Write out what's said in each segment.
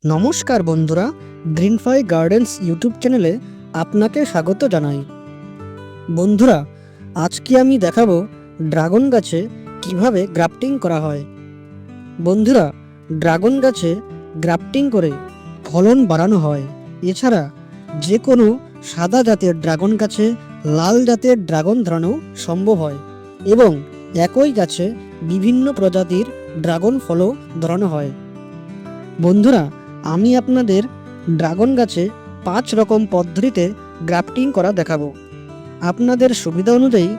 নমস্কার বন্ধুরা, গ্রিনফাই gardens YouTube চ্যানেলে আপনাকে স্বাগত জানাই। বন্ধুরা, আজকে আমি দেখাবো ড্রাগন গাছে কিভাবে গ্রাফটিং করা হয়। বন্ধুরা, ড্রাগন গাছে গ্রাফটিং করে ফলন বাড়ানো হয়। এছাড়া যে কোনো সাদা জাতের ড্রাগন গাছে লাল জাতের ড্রাগন ধরানো সম্ভব হয় এবং একই গাছে বিভিন্ন প্রজাতির ড্রাগন ফলও ধরানো হয়। বন্ধুরা, আমি আপনাদের ড্রাগন গাছে 5 রকম পদ্ধতিতে গ্রাফটিং করা দেখাবো। আপনাদের সুবিধা অনুযায়ী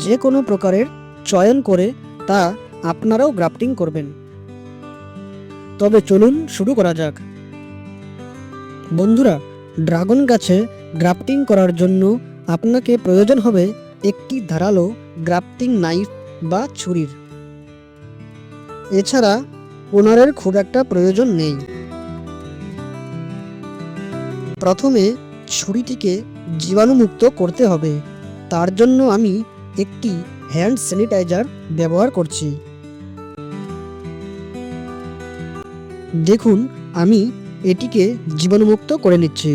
যে কোনো প্রকারের চয়ন করে তা আপনারাও গ্রাফটিং করবেন। তবে চলুন শুরু করা যাক। বন্ধুরা, ড্রাগন গাছে গ্রাফটিং করার জন্য আপনাকে প্রয়োজন হবে একটি ধারালো গ্রাফটিং নাইফ বা ছুরির। এছাড়া ওনারের খুব একটা প্রয়োজন নেই। প্রথমে ছুরিটিকে জীবাণুমুক্ত করতে হবে। তার জন্য আমি একটি হ্যান্ড স্যানিটাইজার ব্যবহার করছি। দেখুন, আমি এটিকে জীবাণুমুক্ত করে নিচ্ছি।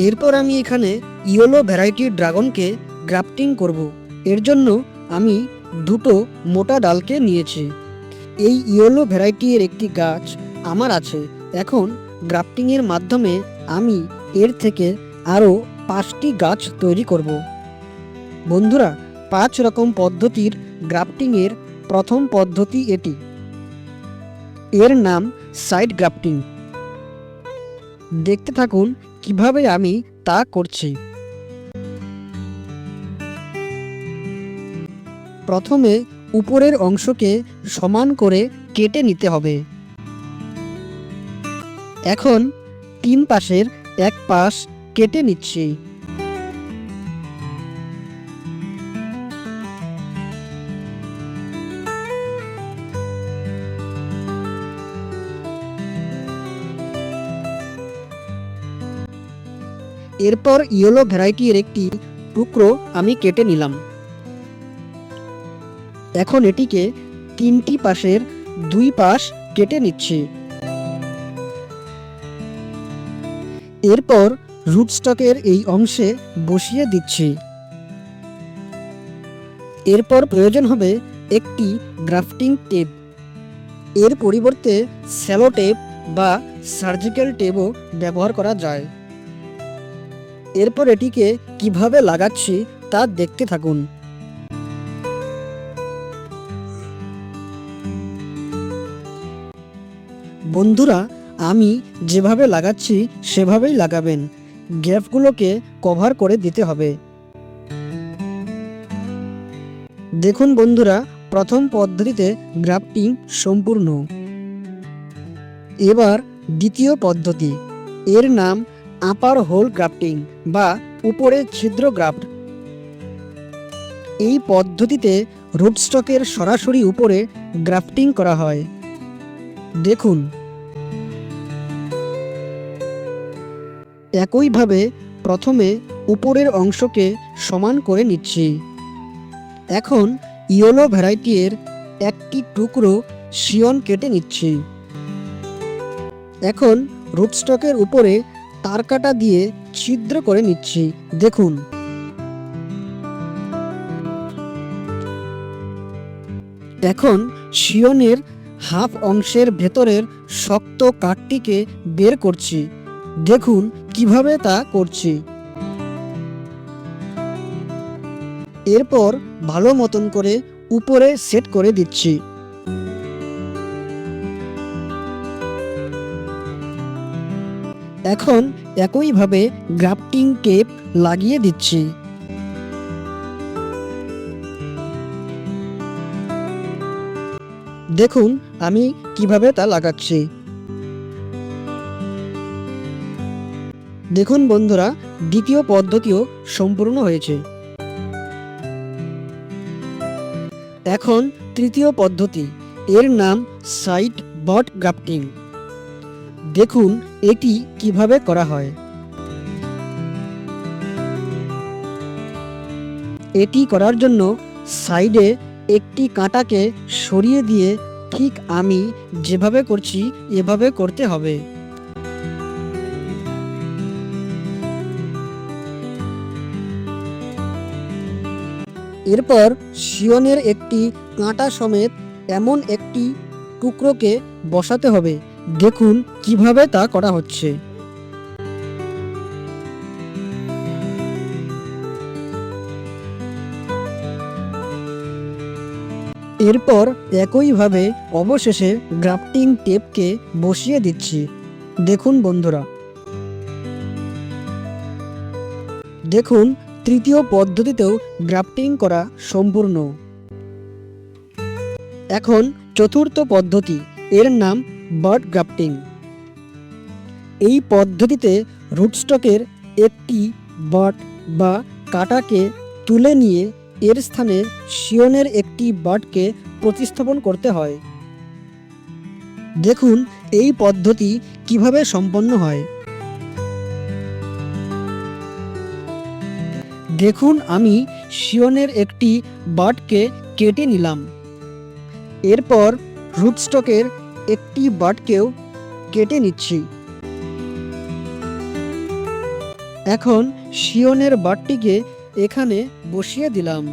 এরপর আমি এখানে ইয়েলো ভ্যারাইটির ড্রাগনকে গ্রাফটিং করব। এর জন্য আমি দুটো মোটা ডালকে নিয়েছি। এই ইয়েলো ভ্যারাইটির একটি গাছ আমার আছে। এখন গ্রাফটিংয়ের মাধ্যমে আমি এর থেকে আরও 5টি গাছ তৈরি করব। বন্ধুরা, 5 রকম পদ্ধতির গ্রাফটিংয়ের প্রথম পদ্ধতি এটি। এর নাম সাইড গ্রাফটিং। দেখতে থাকুন কিভাবে আমি তা করছি। প্রথমে উপরের অংশকে সমান করে কেটে নিতে হবে। এখন 3 পাশের এক পাশ কেটে নিচ্ছি। এরপর ইয়েলো ভ্যারাইটির একটি টুকরো আমি কেটে নিলাম। এখন এটিকে 3টি পাশের 2 পাশ কেটে নিচ্ছি। এরপর রুটস্টকের এই অংশে বসিয়ে দিচ্ছি। এরপর প্রয়োজন হবে একটি গ্রাফটিং টেপ। এর পরিবর্তে স্যালো টেপ বা সার্জিক্যাল টেপও ব্যবহার করা যায়। এরপর এটিকে কিভাবে লাগাচ্ছি তা দেখতে থাকুন। বন্ধুরা, আমি যেভাবে লাগাচ্ছি সেভাবেই লাগাবেন। গ্যাপগুলোকে কভার করে দিতে হবে। দেখুন বন্ধুরা, প্রথম পদ্ধতিতে গ্রাফটিং সম্পূর্ণ। এবার দ্বিতীয় পদ্ধতি। এর নাম আপার হোল গ্রাফটিং বা উপরে ছিদ্র গ্রাফট। এই পদ্ধতিতে রুটস্টকের সরাসরি উপরে গ্রাফটিং করা হয়। দেখুন, একইভাবে প্রথমে উপরের অংশকে সমান করে নিচ্ছি। এখন ইয়েলো ভ্যারাইটির একটি টুকরো শিয়ন কেটে নিচ্ছি। এখন রুটস্টকের উপরে তারকাটা দিয়ে ছিদ্র করে নিচ্ছি। দেখুন, এখন শিয়নের হাফ অংশের ভেতরের শক্ত কাঠটিকে বের করছি। দেখুন কিভাবে তা করছি। এরপর ভালো মতন করে উপরে সেট করে দিচ্ছি। এখন একইভাবে গ্রাফটিং টেপ লাগিয়ে দিচ্ছি। দেখুন আমি কিভাবে তা লাগাচ্ছি। দেখুন বন্ধুরা, দ্বিতীয় পদ্ধতিও সম্পূর্ণ হয়েছে। এখন তৃতীয় পদ্ধতি। এর নাম সাইড বট গ্রাফটিং। দেখুন এটি কিভাবে করা হয়। এটি করার জন্য সাইডে একটি কাঁটাকে সরিয়ে দিয়ে ঠিক আমি যেভাবে করছি এভাবে করতে হবে। এরপর শিয়নের একটি কাঁটা সমেত এমন একটি টুকরোকে বসাতে হবে। দেখুন কিভাবে তা করা হচ্ছে। এরপর একইভাবে অবশেষে গ্রাফটিং টেপকে বসিয়ে দিচ্ছি। দেখুন বন্ধুরা, দেখুন তৃতীয় পদ্ধতিতেও গ্রাফটিং করা সম্পূর্ণ। এখন চতুর্থ পদ্ধতি, এর নাম বাড গ্রাফটিং। এই পদ্ধতিতে রুটস্টকের একটি বাড বা কাঁটাকে তুলে নিয়ে এর স্থানে শিয়নের একটি বাডকে প্রতিস্থাপন করতে হয়। দেখুন এই পদ্ধতি কিভাবে সম্পন্ন হয়। দেখুন আমি শিয়নের একটি বাডকে কেটে নিলাম। এরপর রুটস্টকের একটি বাডকেও কেটে নিচ্ছি। এখন শিয়নের বাডটিকে এখানে বসিয়ে দিলাম।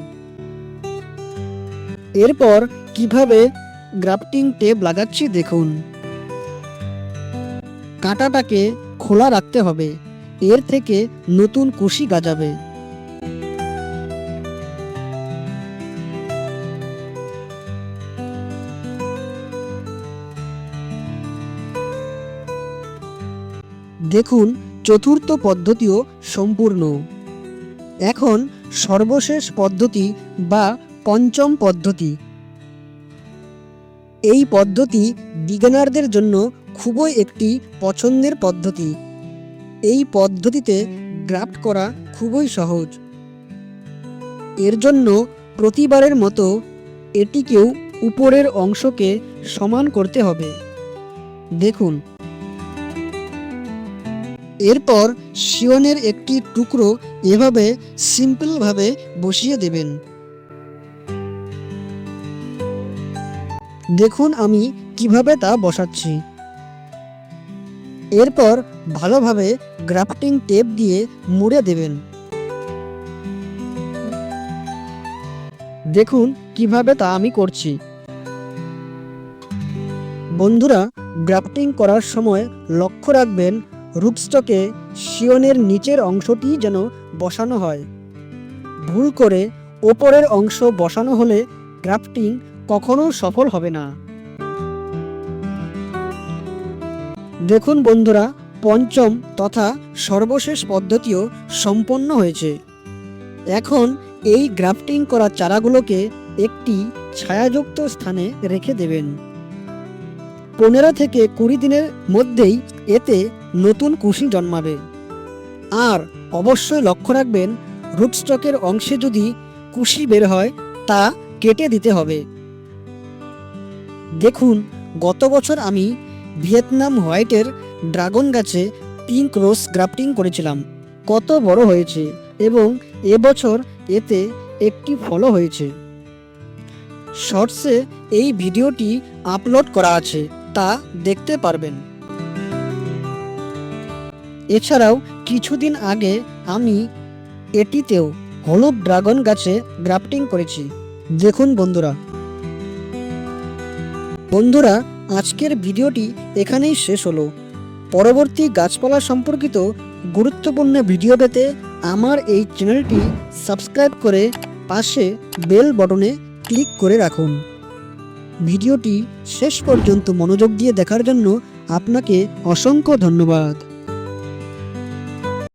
এরপর কিভাবে গ্রাফটিং টেপ লাগাচ্ছি দেখুন। কাঁটাটাকে খোলা রাখতে হবে, এর থেকে নতুন কুশি গজাবে। দেখুন চতুর্থ পদ্ধতিও সম্পূর্ণ। এখন সর্বশেষ পদ্ধতি বা পঞ্চম পদ্ধতি। এই পদ্ধতি বিগিনারদের জন্য খুবই একটি পছন্দের পদ্ধতি। এই পদ্ধতিতে গ্রাফট করা খুবই সহজ। এর জন্য প্রতিবারের মতো এটিকেও উপরের অংশকে সমান করতে হবে। দেখুন, এরপর শিয়নের একটি টুকরো এভাবে সিম্পলভাবে বসিয়ে দেবেন। দেখুন আমি কিভাবে তা বসাচ্ছি। এরপর ভালোভাবে গ্রাফটিং টেপ দিয়ে মুড়ে দেবেন। দেখুন কিভাবে তা আমি করছি। বন্ধুরা, গ্রাফটিং করার সময় লক্ষ্য রাখবেন রুটস্টকে শিয়নের নিচের অংশটি যেন বসানো হয়। ভুল করে ওপরের অংশ বসানো হলে গ্রাফটিং কখনো সফল হবে না। দেখুন বন্ধুরা, পঞ্চম তথা সর্বশেষ পদ্ধতিও সম্পন্ন হয়েছে। এখন এই গ্রাফটিং করা চারাগুলোকে একটি ছায়াযুক্ত স্থানে রেখে দেবেন। 15 থেকে 20 দিনের মধ্যেই এতে নতুন কুশি জন্মাবে। আর অবশ্যই লক্ষ্য রাখবেন রুটস্টকের অংশে যদি কুশি বের হয় তা কেটে দিতে হবে। দেখুন গত বছর আমি ভিয়েতনাম হোয়াইটের ড্রাগন গাছে পিঙ্ক রোজ গ্রাফটিং করেছিলাম। কত বড় হয়েছে এবং এবছর এতে একটি ফলও হয়েছে। শর্টসে এই ভিডিওটি আপলোড করা আছে, তা দেখতে পারবেন। এছাড়াও কিছুদিন আগে আমি এটিতেও হলুদ ড্রাগন গাছে গ্রাফটিং করেছি। দেখুন বন্ধুরা, আজকের ভিডিওটি এখানেই শেষ হলো। পরবর্তী গাছপালা সম্পর্কিত গুরুত্বপূর্ণ ভিডিও পেতে আমার এই চ্যানেলটি সাবস্ক্রাইব করে পাশে বেল বটনে ক্লিক করে রাখুন। ভিডিওটি শেষ পর্যন্ত মনোযোগ দিয়ে দেখার জন্য আপনাকে অসংখ্য ধন্যবাদ।